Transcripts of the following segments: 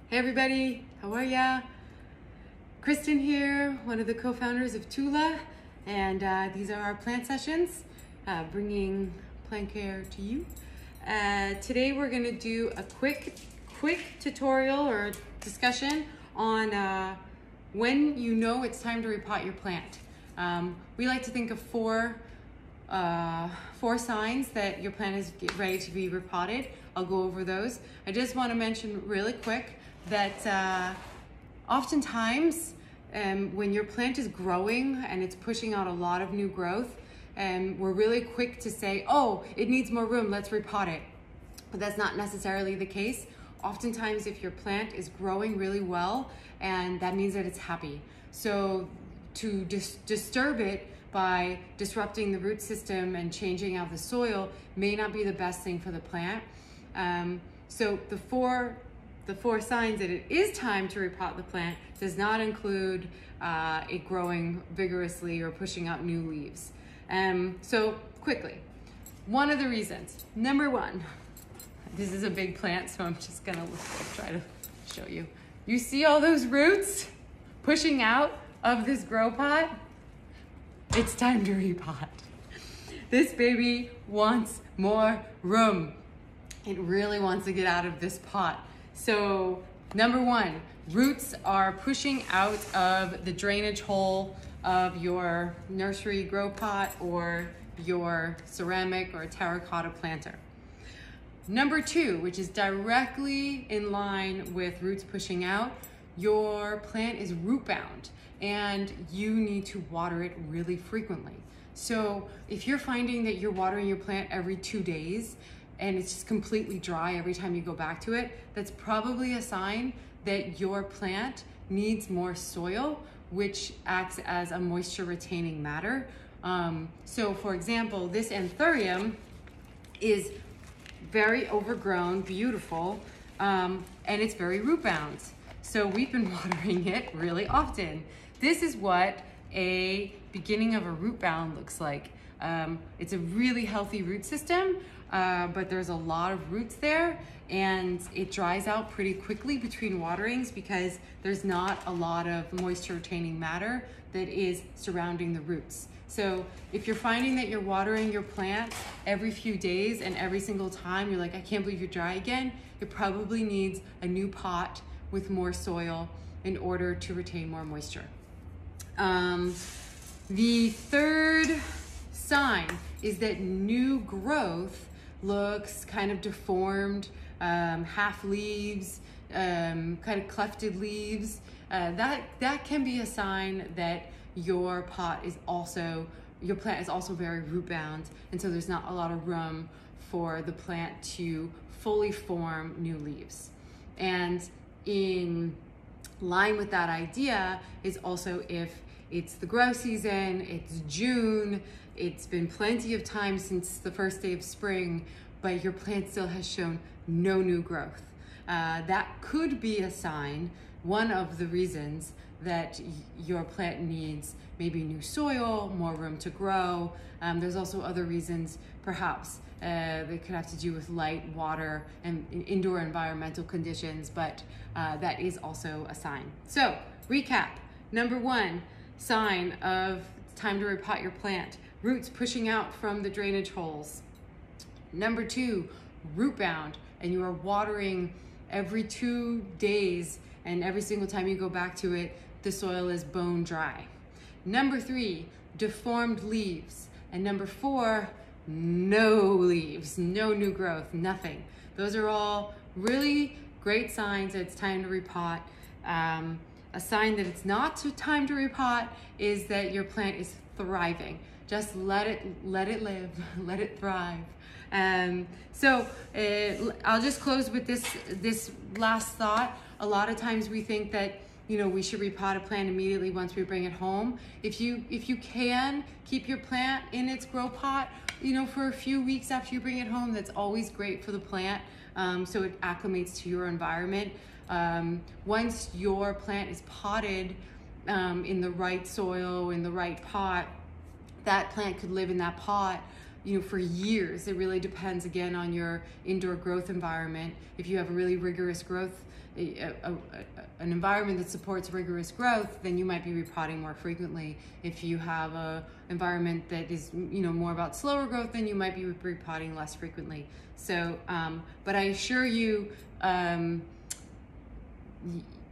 Hey everybody, how are ya? Kristen here, one of the co-founders of Tula, and these are our plant sessions, bringing plant care to you. Today we're gonna do a quick tutorial or discussion on when you know it's time to repot your plant. We like to think of four signs that your plant is ready to be repotted. I'll go over those. I just want to mention really quick that oftentimes when your plant is growing and it's pushing out a lot of new growth, we're really quick to say, oh, it needs more room, let's repot it. But that's not necessarily the case. Oftentimes if your plant is growing really well, and that means that it's happy. So to disturb it by disrupting the root system and changing out the soil may not be the best thing for the plant. So the four signs that it is time to repot the plant does not include it growing vigorously or pushing out new leaves. So quickly, one of the reasons, number one, this is a big plant, so I'm just gonna try to show you. You see all those roots pushing out of this grow pot? It's time to repot. This baby wants more room. It really wants to get out of this pot. So number one, roots are pushing out of the drainage hole of your nursery grow pot or your ceramic or terracotta planter. Number two, which is directly in line with roots pushing out, your plant is root bound and you need to water it really frequently. So if you're finding that you're watering your plant every 2 days and it's just completely dry every time you go back to it, that's probably a sign that your plant needs more soil, which acts as a moisture retaining matter. So for example, this anthurium is very overgrown, beautiful, and it's very root bound. So we've been watering it really often. This is what a beginning of a root bound looks like. It's a really healthy root system, but there's a lot of roots there and it dries out pretty quickly between waterings because there's not a lot of moisture retaining matter that is surrounding the roots. So if you're finding that you're watering your plant every few days and every single time you're like, I can't believe you're dry again, it probably needs a new pot with more soil in order to retain more moisture. The third sign is that new growth looks kind of deformed, half leaves, kind of clefted leaves. That can be a sign that your plant is also very root bound, and so there's not a lot of room for the plant to fully form new leaves. And in line with that idea is also if it's the grow season, it's June, it's been plenty of time since the first day of spring, but your plant still has shown no new growth. That could be a sign, one of the reasons that your plant needs maybe new soil, more room to grow. There's also other reasons, perhaps. They could have to do with light, water, and indoor environmental conditions, but that is also a sign. So, recap. Number one, sign of time to repot your plant. Roots pushing out from the drainage holes. Number two, root bound, and you are watering every 2 days, and every single time you go back to it, the soil is bone dry. Number three, deformed leaves. And number four, no leaves, no new growth, nothing. Those are all really great signs that it's time to repot. A sign that it's not time to repot is that your plant is thriving. Just let it live, let it thrive. So I'll just close with this last thought. A lot of times we think that we should repot a plant immediately once we bring it home. If you can keep your plant in its grow pot, for a few weeks after you bring it home, that's always great for the plant. So it acclimates to your environment. Once your plant is potted in the right soil, in the right pot, that plant could live in that pot for years. It really depends again on your indoor growth environment. If you have a really rigorous growth, an environment that supports rigorous growth, then you might be repotting more frequently. If you have a environment that is more about slower growth, then you might be repotting less frequently. So, but I assure you,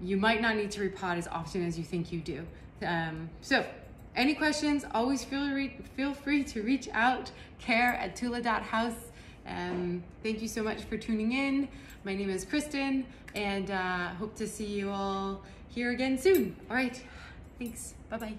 you might not need to repot as often as you think you do. So any questions, always feel free to reach out, care@tula.house. Thank you so much for tuning in. My name is Kristen, and hope to see you all here again soon. All right, thanks, bye-bye.